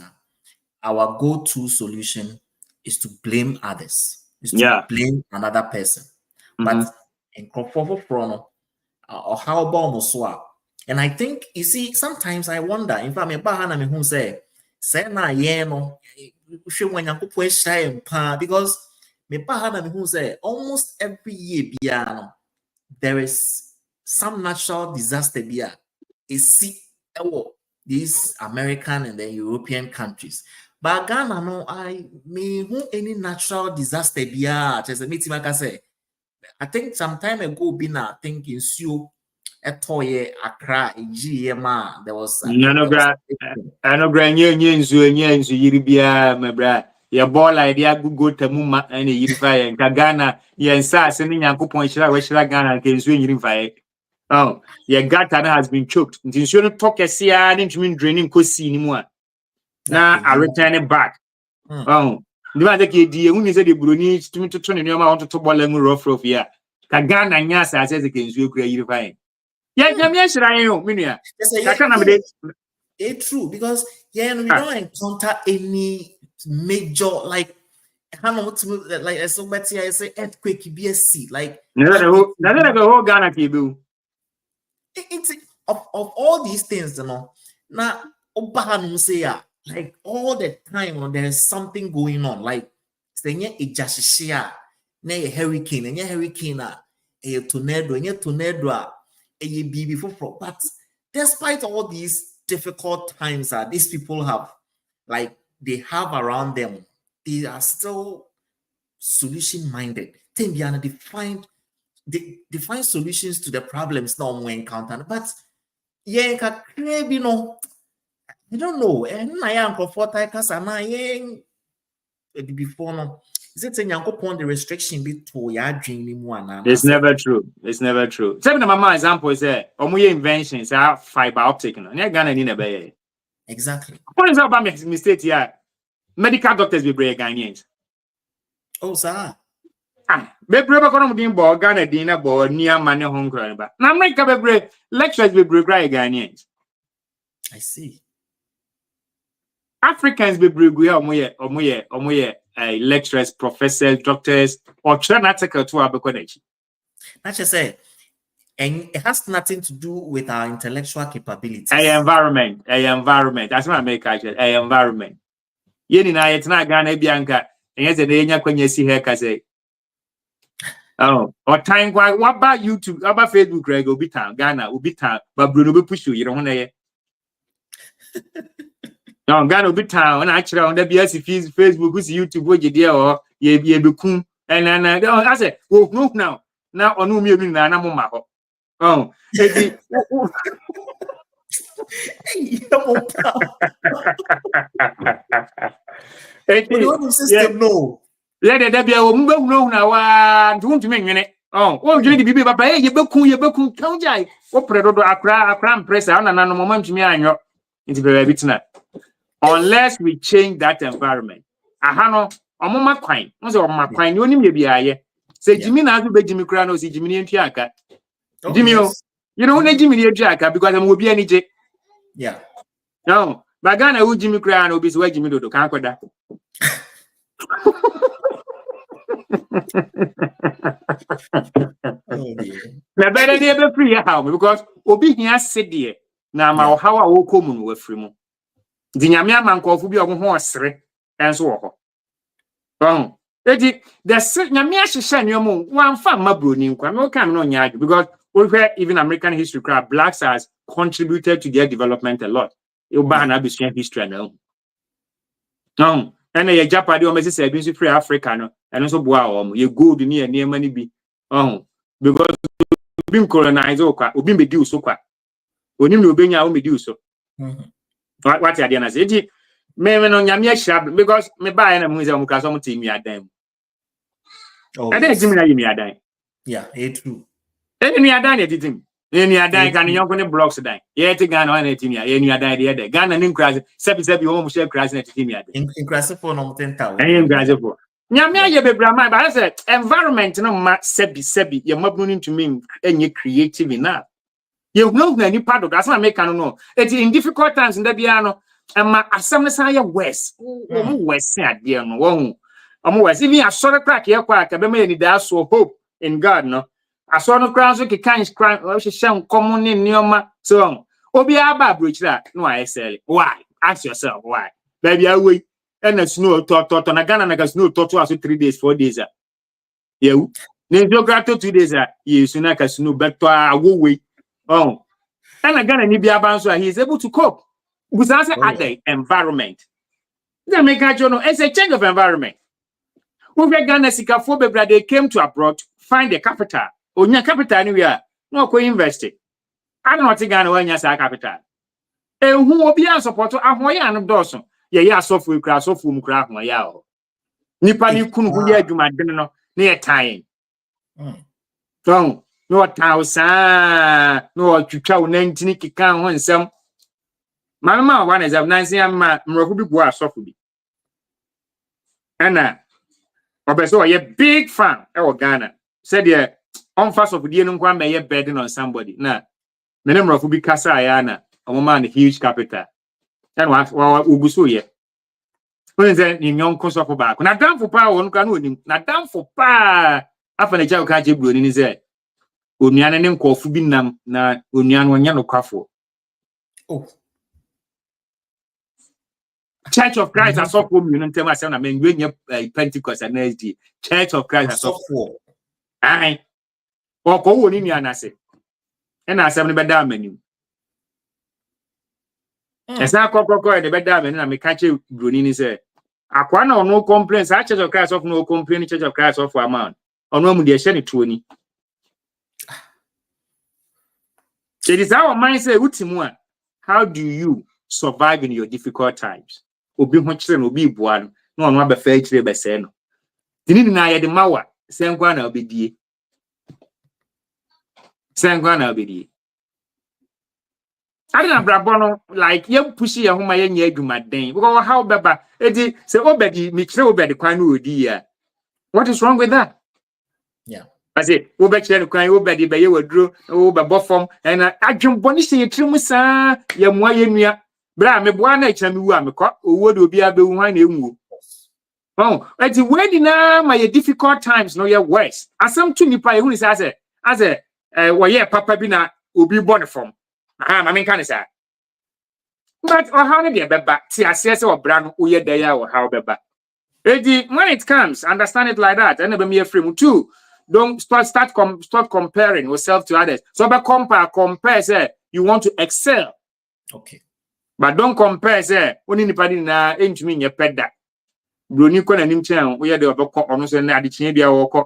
our go-to solution is to blame others. Is to blame another person. But in or how about and I think you see sometimes I wonder in fact me bahana me who say na no because me bahana me who say almost every year there is some natural disaster these American and the European countries. But Ghana no I me who any natural disaster just a meeting like I say. I think some time ago, I think in Sue, Etoye, Accra, GMA, there was. I know, Yiribia, my brad. Your ball idea go to Muma and Yirify and Kagana, Yansa, sending Yanko Point, Shira Ghana, can swing Yirify. Oh, your Gatana has been choked. Until you don't talk a sea, I didn't mean draining Cosi anymore. Now I return it back. Oh. The matter is, when you say the Bruni to 20 years, I want to talk about them rough here. Kagana Yasa says against you, create. Yeah, yes, I know, Minia. It's true because we don't encounter any major like somebody I say earthquake BSC like the whole Ghana Kibu. It's of all these things, now Obahanum say like all the time there's something going on like saying a jashishia a hurricane and a hurricane a tornado a baby for but despite all these difficult times that these people have like they have around them, they are still solution minded. They find solutions to the problems now we encounter. But yeah, you know, I don't know. And I am comfortable because I'm before no. Is it saying the restriction be to your dream? It's never true. It's never true. Seven of my example is that inventions are fiber optic. Exactly. What is about mistake here? Medical doctors be brave Ghanaians. Oh, sir. Be brave economy being born Ghana dinner board near money home crime. But now make up a brave lecturers be brave Ghanaians. I see. Africans be brave lecturers, professors, doctors, or try not to to our college. That's just say, and it has nothing to do with our intellectual capabilities. Environment. That's what I make actually. Environment. Yeni na it's not Ghana Bianca. And yes, the Enya when you see her say. Oh, or time what about YouTube? What about Facebook? Greg will be town, Ghana will be town, but Bruno will push you. Don't want to. No, Ghana will be town. And actually, on the BS Facebook, who's YouTube, what you dear or ye be cool. And then I said, oh, no, now on whom you mean, I'm on. Oh, You system no. Let it be a woman now. Don't you mean it? Oh, you need to be Papa, you book, count jai. What predator a cram press on and a moment to me and your into the bit. Unless we change that environment. Ahano, a mama quine, was on my quine, you only be a say Jimmy now to be Jimmy Crano, see Jimmy and Tiaka. Jimmy, you know, Jimmy Jacka because I'm will be any J. Yeah. No, But Ghana who Jimmy Crown will be where Jimmy Dodo can't go that. Na better dey be free how because obi hia sedie na ma how a wo komu no afiri mu. Di nyame amankofo bi omo ho osere enso wo ho. Edi the nyame ahihye nneomo wan fa mabroni nkwa no kan no nya adu because we even American history crowd blacks has contributed to their development a lot. You ban na be history now. And ye Japade o mesi say bi so free Africa no eno so boa o ye gold ni e mani bi. Because obi colonize okwa obi medi uso kwa onim na obenya o medi uso what ya dey na say edi me no nyame ahira because me ba na mu say o mukra so mti mi adan and then jimi na yimi adan true eni adan editim eni adan kan yonko ne blocks dan ye ti Ghana na etimi ya eni adan dey Ghana ni nkra sebi o mu share kras na etimi adan nkra for no 10,000 eni nkra for nyame aye bebrama ba say environment no ma sebi ye mabunu ntumi enye creative enough ye hunu na ni part of that na make no it in difficult times nda bia no ma asem ne san ye worse wo worse ade no wo hu worse even asore crack ye kwa ka be ma ni da so hope in God no asore no kran so ke kan kran wo hye common ne nioma so obi aba brochira no sell why ask yourself why baby away and snow to na Ghana na snow to 3 days 4 days yewu ne geography 2 days yesu na ka snow beto awowe and Ghana ni bia ban so he is able to cope because as the environment they make it's a change of environment. We Ghana sikafo bebra they came to abroad find the capital onya capital anywhere no ko invest I don't want Ghana when you say capital who obi an support ahoye an doso ye asofu ekura asofu mu kura ahoye o nipa ni kunu hu ye adwuma den no na ye tan no 1,000 no twitwa wo nantini kika ho nsem mama one is of nansi amma mroku bi bo asofu bi ana obeso ye big fan e Ghana said ye on fast of die no nkwa me ye burden on somebody na me ne mroku bi kasa ya na man huge capital and wa uguso ye when say ni nyonko so for back na damfo pa won ka na onim na damfo pa afa na jaw ka je broni ni say onuane ne nkofu bi nam na onuane onya no kwafo Church of Christ as of home, you know, tell myself, I mean, when you Pentecost and SD, Church of Christ as of home. Aye, or go in your nase, and I 7 bed down menu. As I call the bed down and I may catch you, Brunini say, Aquana or no complaints, Church of Christ of no complaint, Church of Christ of a man, or no, dear Shenny 20. It is our mindset, Utimua. How do you survive in your difficult times? Obi ho kire no obi bua no na ono abefa kire be se no dini na ye de mawa senkwa na obedie ade na brabo no like ye pushi ye homa ye nya adwumaden because how beba edi se obedi mi kire obedi kwan no odi ya what is wrong with that I say obe kire no kwan obedi be ye waduro obe bofom and adwumboni se ye trimu sa ye moa ye nua bra me boa na echa me wu amekọ owo de obi abewu han na enwu eti when na my difficult times no ye worse asam to nipa ye hu ni say as wo ye papa bi na obi born from ma me kan say but how na de beba ti ase say obra no wo ye da ya wo how beba edi when it comes understand it like that and be me frame too don't start comparing yourself to others so be compare say you want to excel okay. But don't compare, say, only nipadi na entumi nye peda. Broni ko na nim chen, wo ye de obekọ ono se na ade chen bia wo kọ.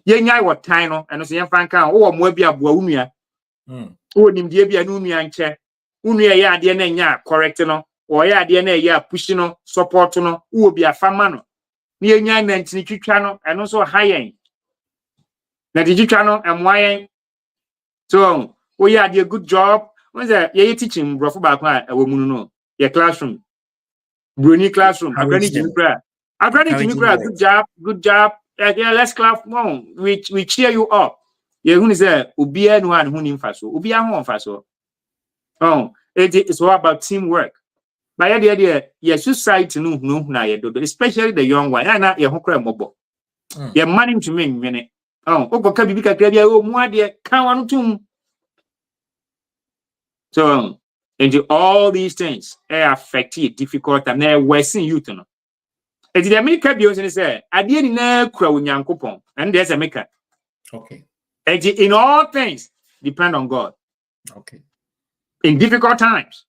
Ye nyai wo tan no, eno se ye fan kan, wo mo bia boa unua. Wo nim die bia no unua nche. Unua ye ade na nya correct no, wo ye ade na ye push no, support no, wo bia fama no. Ni ye nyai na ntini twitwa no, eno so hayen. Na di twitwa no, emwayen. So, wo ye ade good job. When you teaching bro for back no your classroom brony classroom agrani good job yeah let's clap on we cheer you up you who say obi anu an hu ni mfa so obi ahụ mfa so it's all about teamwork But yeah, society no na ye do, especially the young one. Na ye ho kra mobo. Ye money to me nwene. Oh, ogoka bibi kakra bia o mu ade kan wanu tum. So, into all these things affect you difficult time na worsen youth no. It the America bi o say ade ni na kura onyankopon. And there's a maker. Okay. In all things depend on God. Okay. In difficult times.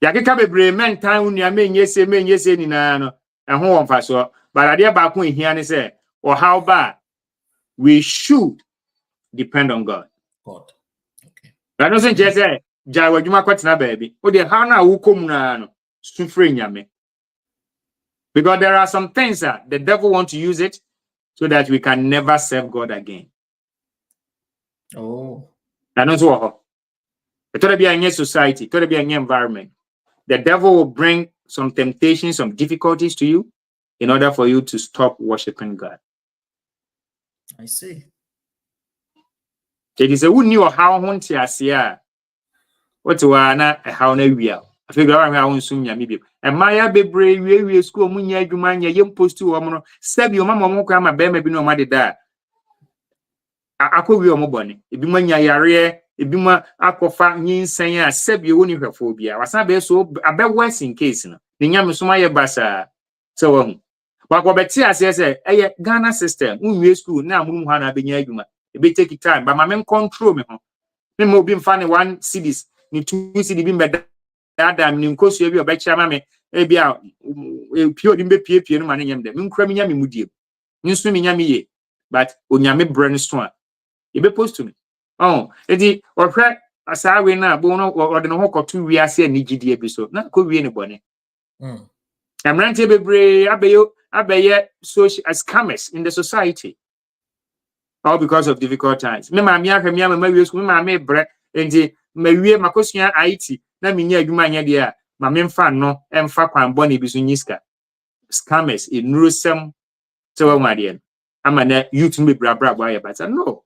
Yakeka bebre men time unia menye se ni na no. Ehho won fa so. But ade ba ko ehia ne say or how bad we should depend on God. God. Okay. I don't think just say ja wadwuma kwetena baby. O de how na wo kom na no sufre nyame. Because there are some things that the devil want to use it so that we can never serve God again. Oh. I don't know. It ought to be a new society, it ought to be a new environment. The devil will bring some temptations, some difficulties to you in order for you to stop worshiping God. I see. It is a who knew how hunty as ya. What to ana a how na real. I figure out how soon ya maybe. And Maya be brave, we school munya jumanya, young post to woman, stab your mamma won't come a bear, maybe no matter that. I could be a mobony. It be manya yare, it be my aquafa, yin saying, I stab your only phobia. Was not so a bad worse in case. The yam sumaya basa. So, but what Betty says, a Ghana system, we school now, Mumhana Benyaguma. It be take time, but my men control me. Me mo bi mfa ne 1 cities ni 2 cities bi mbeda adam ni nkosu bi obecha ma me e bia pio di mbepie no ma ne nyam de me nkura me nyame mudie nso me nyame ye but onyame brand so a e be post to me edi ohwe asawe na bo no ode no hokoto wi ase ani gidie bi so na ko wi ne bone amrante bebre abeye social scammers in the society. All because of difficult times. Me ma mia hwemia ma wie school, me ma me bre enti ma wie makosua IT na me nya adwuma nya de a ma me mfa no emfa kwan bone bi so nyiska. Scammers inurusem so wa made ama na youth me bra boy but no.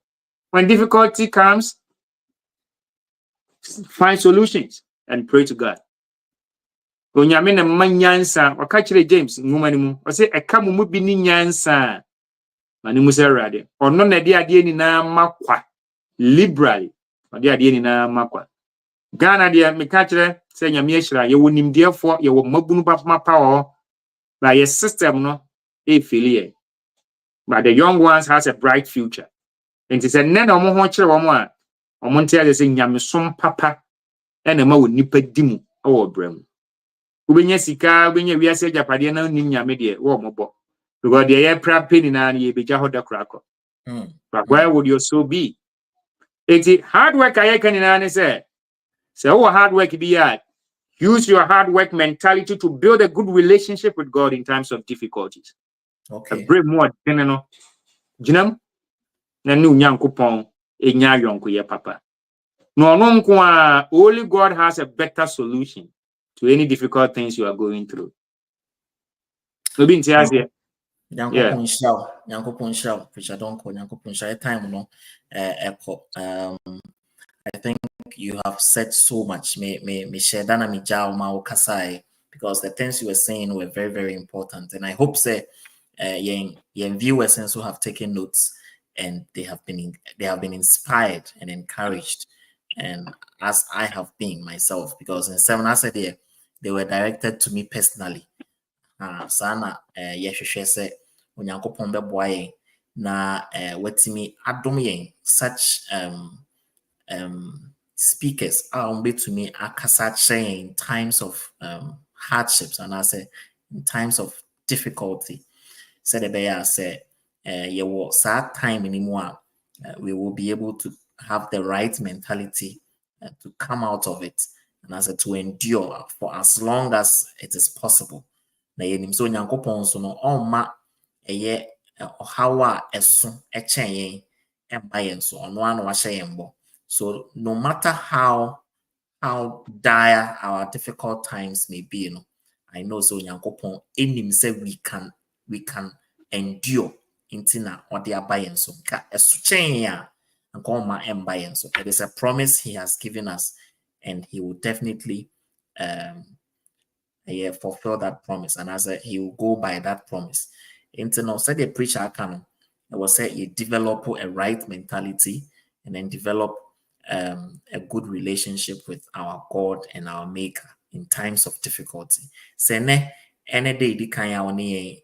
When difficulty comes, find solutions and pray to God. Onyame na manyansa waka kire James ngumani mu o se eka mu bi ni nyansa mani musa rade ono na de ade ni na makwa liberally ade ade ni na makwa Ghana de me ka kire se nyame ahira ye wonim defo ye wo mabunu mapa o ba ye system no e failure but the young ones has a bright future and it say na omo ho kire wo mo a omo ntia de se nyame som papa ena ma wo nipa dimu o bram ubenya sika ubenya wiase japade na nim nyame de wo mobo because the air penny na ye beja hoda krako. But where would your soul be? It's hard work I can say. So hard work be at. Use your hard work mentality to build a good relationship with God in times of difficulties. Okay. A brave more no. Jinam na nu nyankopon enya yonko ye papa. No only God has a better solution to any difficult things you are going through. Maybe in Nyankopon show, which I don't call Nyankopon show time no echo. I think you have said so much. Me share dana mi jao ma kasai because the things you were saying were very, very important. And I hope say yen viewers and so have taken notes and they have been inspired and encouraged. And as I have been myself, because in 7 I said they were directed to me personally. Sana yɛhwehwɛ sɛ onyankopɔn bɛboa yɛn na watimi adom yɛn such speakers a wɔbɛtumi akasa kyerɛ yɛn in times of hardships and anaasɛ in times of difficulty sɛdeɛ ɛbɛyɛ a sɛ yɛwɔ saa time no mu a we will be able to have the right mentality to come out of it and as to endure for as long as it is possible. Na yenim so nyankopon so no omma eye ohaw a eso echen yen emba yen so ono ano ahye yen bo. So no matter how dire our difficult times may be, I know so nyankopon enim say we can endure intina ode abayen so ka eso chen ya nko omma emba yen so. It is a promise he has given us and he will definitely fulfill that promise, and as he will go by that promise. Internal said the preacher can it was say you develop a right mentality and then develop a good relationship with our God and our Maker in times of difficulty. Sene any day di kan ya oni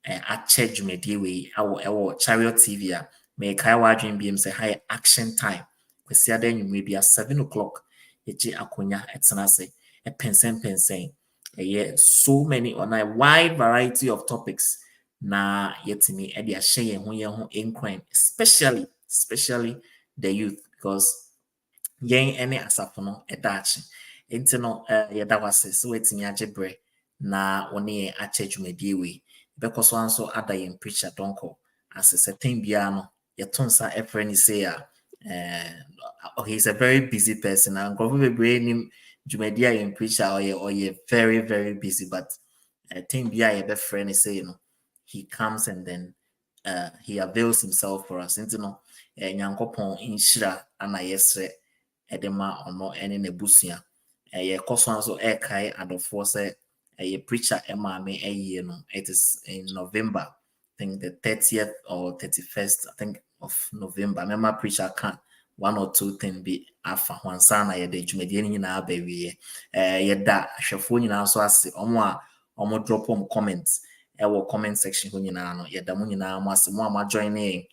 ache dwumadie we awo Chariot TV a me kai wa adwen biem say high action time kwesi ada nwumre bia 7 o'clock eji akonya etena say a pensen so many on a wide variety of topics na yetimi e dia share ye ho incline, especially the youth, because yen any asafo no edachi enti no yeda wase so wetimi agebre na woni ache dwumadie we because so anso ada yen preacher donko as a certain bia no yetonsa e friend say he's a very busy person and go bebre nim dwumadie yen preacher or ye very very busy, but thing bia ye be friend say he comes and then he avails himself for us into no nyankopon inshira ana yesre edema ono ene nebusua ye koso so kai adofo say a preacher emame no, it is in November, I think the 30th or 31st, I think of November. Mema preacher can 1 or 2 thing be afa wansana ye de dwumadie nyina ba wie ye da hwefo nyina so ase omo drop comments comment section ho nyina no ye da mo nyina mo ase mo join in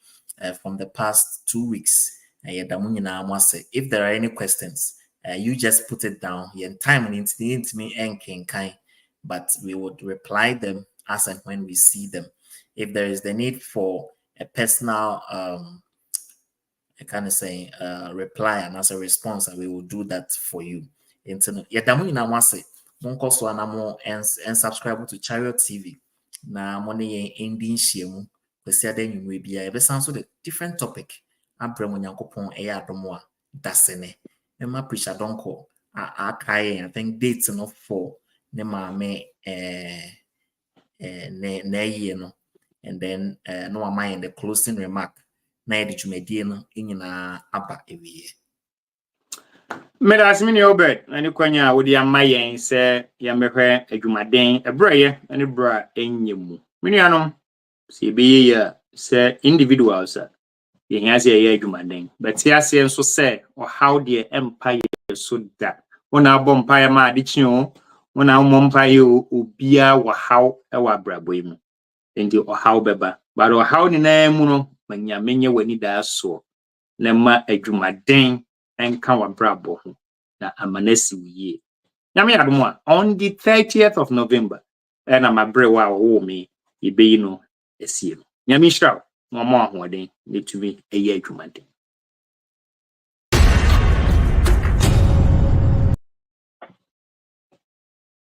from the past 2 weeks ye da mo nyina mo ase. If there are any questions, you just put it down here in time and into me enkenkan, but we would reply them as and when we see them. If there is the need for a personal I kind of say reply and as a response, we will do that for you. And subscribe to Chariot TV. Na money ending shemu. We be a so the different topic. Abramo nyankopon eya adomo dasene. Mema preacher donko I think dates enough for ne maame na year no, and then no am in the closing remark na yɛ de dwumadie no nyinaa aba ewie. Medas mini Obed ani kwanya wodi ama yen se yɛmehwɛ adwumaden ebrɛyɛ ani bra enyemu mini anom se be ye se individuals ye hia se yɛ adwumaden but ase nso se how de empire so da wona abɔ mpae ma ade chi o wona mmɔ mpae obia wɔ how ɛwɔ abrabɔ yi mu enti how beba but how ni na mu no manya menye wani da so na ma adwumaden enka wa brabɔ ho na amanasi wiye nyame adom a on the 30th of November na mabre wa wo me ibeyi no esie no nyame hira mo mo ahoden netumi ɛyɛ adwumaden.